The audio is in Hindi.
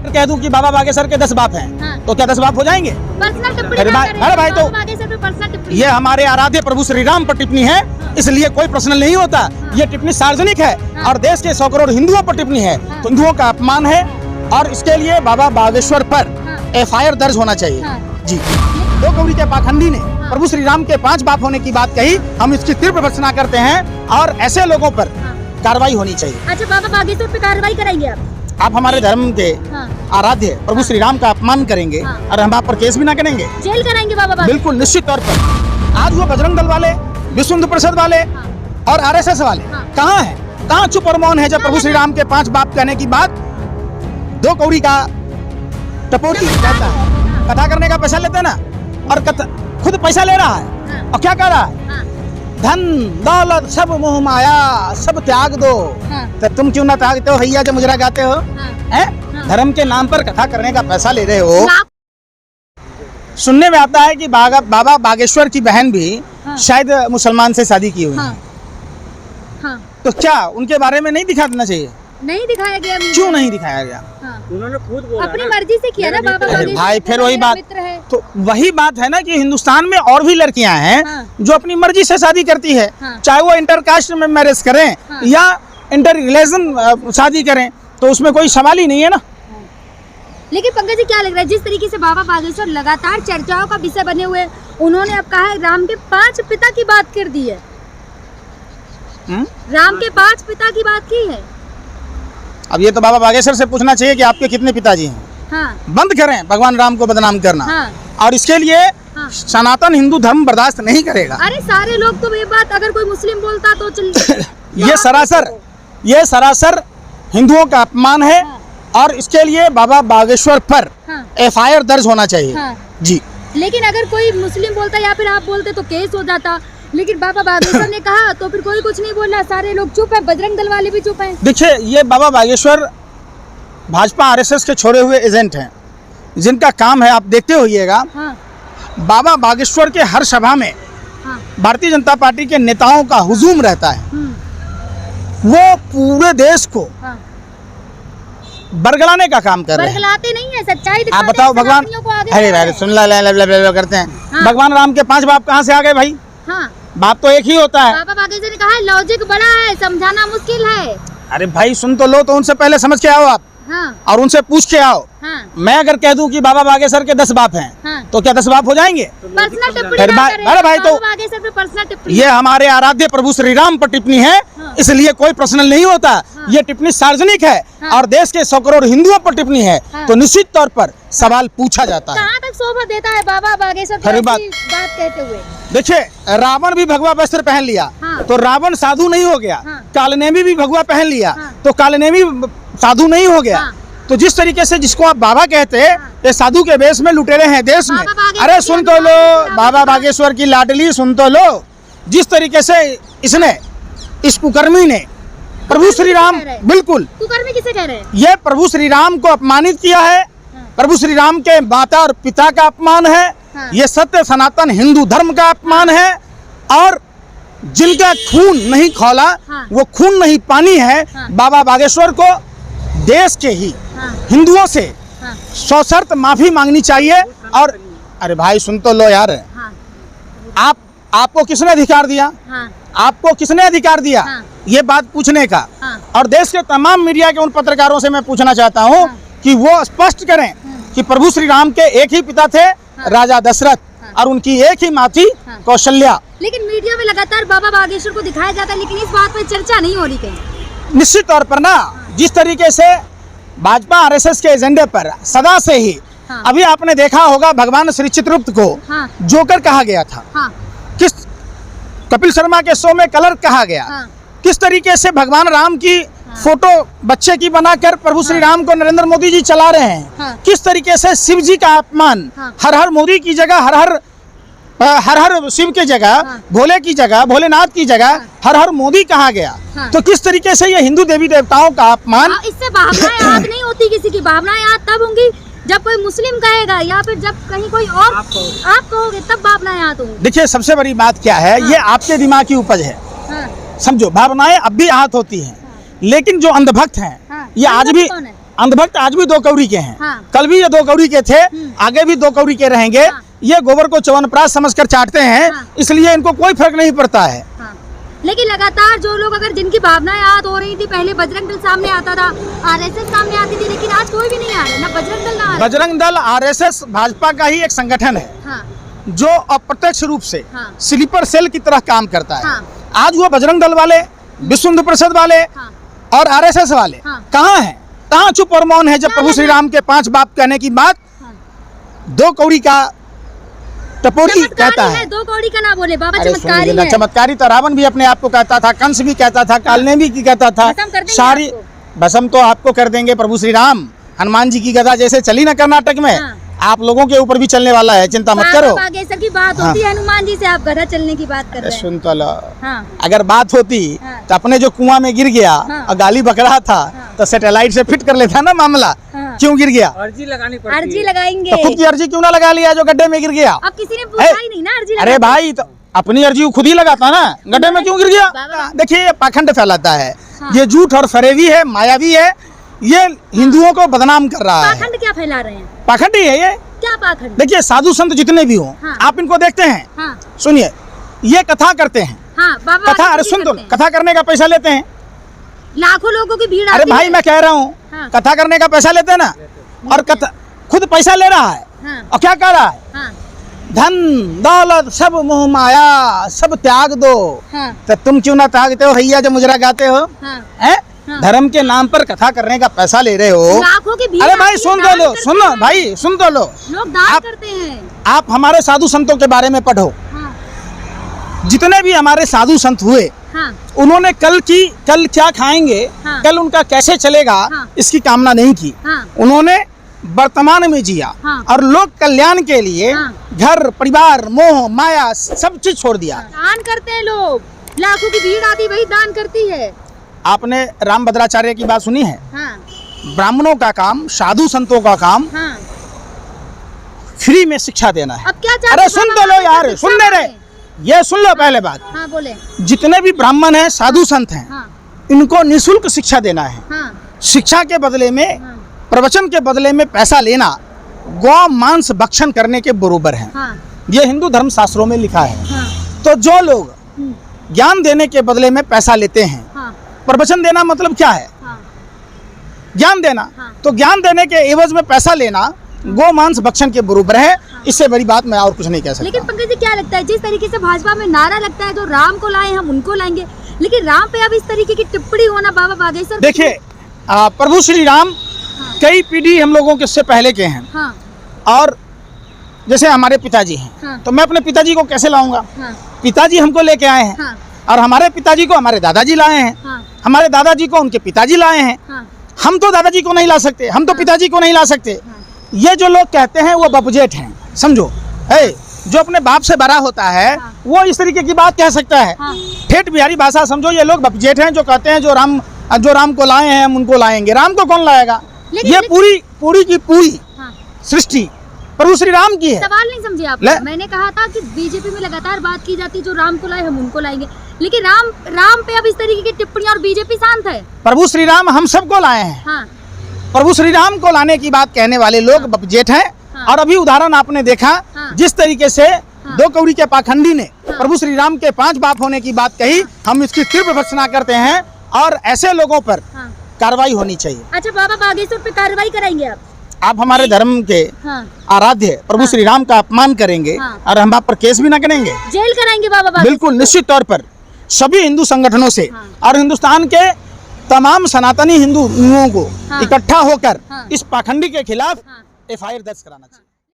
कह दूं कि बाबा बागेश्वर के 10 बाप हैं, हाँ। तो क्या 10 बाप हो जाएंगे? पर्सनल टिप्पणी अरे ना भाई- करें। अरे भाई, तो बाबा बागेश्वर पे पर्सनल टिप्पणी। ये हमारे आराध्य प्रभु श्री राम पर टिप्पणी है, इसलिए कोई प्रश्न नहीं होता। ये टिप्पणी सार्वजनिक है और देश के 100 करोड़ हिंदुओं पर टिप्पणी है, तो हिंदुओं का अपमान है और इसके लिए बाबा बागेश्वर पर FIR दर्ज होना चाहिए। जी, दो गौरी के पाखंडी ने प्रभु श्री राम के 5 बाप होने की बात कही, हम इसकी तीव्र भर्त्सना करते हैं और ऐसे लोगों पर कार्रवाई होनी चाहिए। अच्छा, बाबा बागेश्वर पे कार्रवाई कराएंगे आप हमारे धर्म के आराध्य प्रभु श्री राम का अपमान करेंगे और हम आप पर केस भी ना करेंगे, जेल कराएंगे बाबा बागेश्वर? बिल्कुल निश्चित तौर पर। आज वो बजरंग दल वाले, विश्व हिंदू परिषद वाले और RSS वाले कहाँ है? कहाँ चुप और मौन है जब प्रभु श्री राम के 5 बाप कहने की बात दो कौड़ी का टपोरी कहता है? कथा करने का पैसा लेते हैं ना, और खुद पैसा ले रहा है और क्या कह रहा है? धन दौलत सब मोह माया सब त्याग दो। तो तुम क्यों ना त्यागते हो हैया जो मुजरा गाते हो? हैं? धर्म के नाम पर कथा करने का पैसा ले रहे हो। सुनने में आता है कि बाबा बागेश्वर की बहन भी शायद मुसलमान से शादी की हुई है। तो क्या उनके बारे में नहीं दिखा देना चाहिए? नहीं दिखाया गया। क्यों नहीं दिखाया गया? उन्होंने खुद बोला अपनी मर्जी से किया ना बाबा अरे बागेश्वर। भाई, फिर वही बात, मित्र है। तो वही बात है ना कि हिंदुस्तान में और भी लड़कियां हैं जो अपनी मर्जी से शादी करती है, चाहे वो इंटरकास्ट में मैरिज करें या इंटर रिलेशन शादी करें, तो उसमें कोई सवाल ही नहीं है ना। लेकिन पंकज जी, क्या लग रहा है जिस तरीके से बाबा बागेश्वर लगातार चर्चाओं का विषय बने हुए, उन्होंने अब कहा है राम के 5 पिता की बात कर दी है। राम के 5 पिता की बात की है। अब ये तो बाबा बागेश्वर से पूछना चाहिए कि आपके कितने पिताजी हैं। बंद करें भगवान राम को बदनाम करना, और इसके लिए सनातन हिंदू धर्म बर्दाश्त नहीं करेगा। अरे सारे लोग तो ये बात, अगर कोई मुस्लिम बोलता तो चल ये सरासर हिंदुओं का अपमान है और इसके लिए बाबा बागेश्वर पर FIR दर्ज होना चाहिए। जी, लेकिन अगर कोई मुस्लिम बोलता या फिर आप बोलते तो केस हो जाता, लेकिन बाबा बागेश्वर ने कहा तो फिर कोई कुछ नहीं बोला, सारे लोग चुप है, बजरंग दल वाले भी चुप हैं। देखिए, ये बाबा बागेश्वर भाजपा RSS के छोड़े हुए एजेंट हैं, जिनका काम है, आप देखते होइएगा, बाबा बागेश्वर के हर सभा में भारतीय जनता पार्टी के नेताओं का हुजूम रहता है। वो पूरे देश को बरगलाने का काम कर रहे हैं। बरगलाते नहीं है, सच्चाई दिखाते आप बताओ हैं, भगवान, अरे सुन ला करते हैं। भगवान राम के 5 बाप कहाँ से आ गए भाई? बाप तो एक ही होता है। बाबा बागेश्वर ने कहा लॉजिक बड़ा है, समझाना मुश्किल है। अरे भाई सुन तो लो, तो उनसे पहले समझ के आओ आप, और उनसे पूछ के आओ। मैं अगर कह दूं कि बाबा बागेश्वर के 10 बाप हैं, तो क्या 10 बाप हो जाएंगे? पर्सनल टिप्पणी ना करें। अरे भाई, तो बाबा बागेश्वर पे पर्सनल टिप्पणी। ये हमारे आराध्य प्रभु श्री राम पर टिप्पणी है, इसलिए कोई प्रश्न नहीं होता। ये टिप्पणी सार्वजनिक है और देश के 100 करोड़ हिंदुओं पर टिप्पणी है, तो निश्चित तौर पर सवाल पूछा जाता है। कहाँ तक शोभा देता है बाबा बागेश्वर की बात कहते हुए? देखिए, रावण भी भगवा वस्त्र पहन लिया तो रावण साधु नहीं हो गया। कालनेमी भी भगवा पहन लिया तो कालनेमी साधु नहीं हो गया। तो जिस तरीके से जिसको आप बाबा कहते हैं, ये साधु के वेश में लुटेरे हैं देश में। अरे सुन तो लो, बाबा बागेश्वर की लाडली सुन तो लो, जिस तरीके से इसने, इस कुकर्मी ने प्रभु श्री राम, बिल्कुल कुकर्मी किसे कह रहे हैं? ये प्रभु श्री राम को अपमानित किया है, प्रभु श्री राम के माता और पिता का अपमान है, ये सत्य सनातन हिंदू धर्म का अपमान है, और जिनका खून नहीं खौला वो खून नहीं पानी है। बाबा बागेश्वर को देश के ही हिंदुओं से सशर्त माफी मांगनी चाहिए। और अरे भाई सुन तो लो यार, आपको किसने अधिकार दिया? आपको किसने अधिकार दिया ये बात पूछने का? और देश के तमाम मीडिया के उन पत्रकारों से मैं पूछना चाहता हूँ कि वो स्पष्ट करें कि प्रभु श्री राम के एक ही पिता थे, राजा दशरथ, और उनकी एक ही माँ थी, कौशल्या। लेकिन मीडिया में लगातार बाबा बागेश्वर को दिखाया जाता है, लेकिन इस बात पर चर्चा नहीं हो रही कहीं। निश्चित तौर पर ना, जिस तरीके से भाजपा RSS के एजेंडे पर सदा से ही, अभी आपने देखा होगा भगवान श्री चित्रगुप्त को जोकर कहा गया था, किस कपिल शर्मा के शो में कलर कहा गया, किस तरीके से भगवान राम की फोटो बच्चे की बनाकर प्रभु श्री राम को नरेंद्र मोदी जी चला रहे हैं, किस तरीके से शिव जी का अपमान, हर हर मोदी की जगह हर हर शिव की जगह, भोले की जगह, भोलेनाथ की जगह हर हर मोदी कहा गया। तो किस तरीके से ये हिंदू देवी देवताओं का अपमान। इससे भावनाएं याद नहीं होती किसी की, भावनाएं याद तब होंगी जब कोई मुस्लिम कहेगा या फिर जब कहीं कोई और आप कहोगे, तब भावनाएं याद होंगी। देखिए, सबसे बड़ी बात क्या है, ये आपके दिमाग की उपज है। समझो, भावनाएं अब भी आहत होती हैं, लेकिन जो अंधभक्त हैं, ये आज भी अंधभक्त आज भी 2 कौड़ी के हैं। हाँ। कल भी ये 2 कौड़ी के थे, आगे भी 2 कौड़ी के रहेंगे। हाँ। ये गोबर को च्यवनप्राश समझकर चाटते हैं, हाँ। इसलिए इनको कोई फर्क नहीं पड़ता है। हाँ। लेकिन लगातार जो लोग अगर जिनकी भावनाएं याद हो रही थी, पहले बजरंग दल सामने आता था, आरएसएस सामने आती थी, लेकिन आज कोई भी नहीं आ रहा, ना बजरंग दल ना आ रहा। बजरंग दल आरएसएस भाजपा का ही एक संगठन है, हाँ। जो अप्रत्यक्ष रूप से हाँ। स्लीपर सेल की तरह काम करता है। हाँ। आज वो बजरंग दल वाले, विश्व हिंदू परिषद वाले हाँ। और आरएसएस वाले हाँ। कहाँ हैं? कहाँ चुप और मौन है जब प्रभु श्री राम के 5 बाप कहने की बात हाँ। 2 कौड़ी का टपोरी कहता चमत्कारी है। 2 कौड़ी का ना बोले बाबा, अरे चमत्कारी सुनिए ना, है। चमत्कारी तो रावण भी अपने आप को कहता था, कंस भी कहता था, कालने भी कहता था। भस्म कर देंगे सारी आपको। भस्म तो आपको कर देंगे प्रभु श्री राम। हनुमान जी की गदा जैसे चली ना कर्नाटक में, हाँ। आप लोगों के ऊपर भी चलने वाला है, चिंता मत करो। बाबा बागेश्वर की बात होती है हनुमान जी से, आप गधा चलने की बात कर अरे रहे हैं। सुन तो लो, हाँ। अगर बात होती हाँ। तो अपने जो कुआं में गिर गया हाँ। और गाली बक रहा था, हाँ। तो सैटेलाइट से फिट कर लेता ना मामला। हाँ। क्यों गिर गया? अर्जी लगानी पड़ती अर्जी है। लगाएंगे। तो खुद की अर्जी क्यों ना लगा लिया जो गड्ढे में गिर गया? अब किसी ने पूछा ही नहीं ना अर्जी अरे लगाने। भाई, तो अपनी अर्जी खुद ही लगाता ना, गड्ढे में क्यों गिर गया? बाबा। देखिए, ये पाखंड फैलाता है, हाँ। ये झूठ और फरेबी है, मायावी है, ये हिंदुओं को बदनाम कर रहा है। पाखंड क्या फैला रहे हैं? पाखंड ही है ये। क्या पाखंड? देखिए, साधु संत जितने भी हों, हाँ। आप इनको देखते हैं, हाँ। सुनिए, ये कथा करते हैं। हाँ बाबा कथा, अरे सुन तो, कथा करने का पैसा लेते हैं। लाखों लोगों की भीड़ अरे आती भाई, है। मैं कह रहा हूँ, हाँ। कथा करने का पैसा लेते हैं ना, और कथा खुद पैसा ले रहा है हाँ। और क्या कह रहा है? हाँ। धन दौलत सब मोह माया सब त्याग दो। हाँ। तो तुम क्यों ना त्यागते हो भैया, जो मुजरा गाते हो? हाँ। हैं? हाँ। धर्म के नाम पर कथा करने का पैसा ले रहे हो। लाखों की भीड़ अरे आती भाई है, सुन तो दान लो, करते सुन लो हैं। भाई, सुन तो लो। लोग दान आप- करते हैं। आप हमारे साधु संतों के बारे में पढ़ो। हाँ। जितने भी हमारे साधु संत हुए, हाँ। उन्होंने कल क्या खाएंगे, हाँ। कल उनका कैसे चलेगा, हाँ। इसकी कामना नहीं की। हाँ। उन्होंने वर्तमान में जिया हाँ। और लोक कल्याण के लिए हाँ। घर परिवार मोह माया सब चीज छोड़ दिया। दान करते हैं लोग, लाखों की भीड़ आती वही दान करती है। आपने राम भद्राचार्य की बात सुनी है? हाँ। ब्राह्मणों का काम, साधु संतों का काम हाँ। फ्री में शिक्षा देना है। अब क्या चाहते अरे हैं सुन बाबा तो लो बागेश्वर यार, शिक्षा सुनने रहे, में? ये सुन लो पहले बात। हाँ बोले। जितने भी ब्राह्मण हैं, साधु संत हैं, हाँ। इनको निःशुल्क शिक्षा देना है। हाँ। शिक्षा के बदले में, हाँ। प्रवचन के बदले में पैसा लेना गौ मांस भक्षण करने के बरोबर है। हाँ। ये हिंदू धर्म शास्त्रों में लिखा है। हाँ। तो जो लोग हम्म, ज्ञान देने के बदले में पैसा लेते हैं, हाँ। प्रवचन देना मतलब क्या है? हाँ। ज्ञान देना। हाँ। तो ज्ञान देने के एवज में पैसा लेना गौ मांस भक्षण के बरोबर है। इससे बड़ी बात मैं और कुछ नहीं कह सकता। लेकिन पंकज जी क्या लगता है, जिस तरीके से भाजपा में नारा लगता है जो राम को लाए हम उनको लाएंगे, लेकिन राम पे अब इस तरीके की टिप्पणी होना बाबा बागेश्वर। देखिए, प्रभु श्री राम हाँ। कई पीढ़ी हम लोगों के से पहले के हैं, हाँ। और जैसे हमारे पिताजी हैं, हाँ। तो मैं अपने पिताजी को कैसे लाऊंगा? हाँ। पिताजी हमको लेके आए हैं, हाँ। और हमारे पिताजी को हमारे दादाजी लाए हैं, हाँ। हमारे दादाजी को उनके पिताजी लाए हैं। हाँ। हम तो दादाजी को नहीं ला सकते, हम तो हाँ। पिताजी को नहीं ला सकते। हाँ। ये जो लोग कहते हैं वो बपजेठ हैं, समझो। है जो अपने बाप से बड़ा होता है, हाँ। वो इस तरीके की बात कह सकता है। हाँ। ठेठ बिहारी भाषा समझो। ये लोग बपजेठ हैं जो कहते हैं जो राम को लाए हैं हम उनको लाएंगे। राम को कौन लाएगा? ये पूरी की पूरी हाँ। सृष्टि प्रभु श्री राम की है। सवाल नहीं समझे आप? ले। मैंने कहा था कि बीजेपी में लगातार बात की जाती है जो राम को लाए हम उनको लाएंगे, लेकिन राम पे अब इस तरीके की टिप्पणी और बीजेपी शांत है। प्रभु श्री राम हम सबको लाए हैं। हाँ। प्रभु श्री राम को लाने की बात कहने वाले लोग बपजेठ हैं। हाँ। और अभी उदाहरण आपने देखा, हाँ। जिस तरीके से हाँ। 2 कौड़ी के पाखंडी ने हाँ। प्रभु श्री राम के 5 बाप होने की बात कही। हम इसकी तीव्र भर्त्सना करते हैं और ऐसे लोगों पर हाँ। कार्रवाई होनी चाहिए। अच्छा बाबा बागेश्वर पे कार्रवाई कराएंगे आप? आप हमारे धर्म के हाँ। आराध्य प्रभु श्री राम का अपमान करेंगे हाँ। और हम आप पर केस भी ना करेंगे? जेल कराएंगे बाबा बागेश्वर? बिल्कुल निश्चित तौर पर सभी हिंदू संगठनों से हाँ। और हिंदुस्तान के तमाम सनातनी हिंदुओं को हाँ। इकट्ठा होकर हाँ। इस पाखंडी के खिलाफ हाँ। FIR दर्ज कराना चाहिए।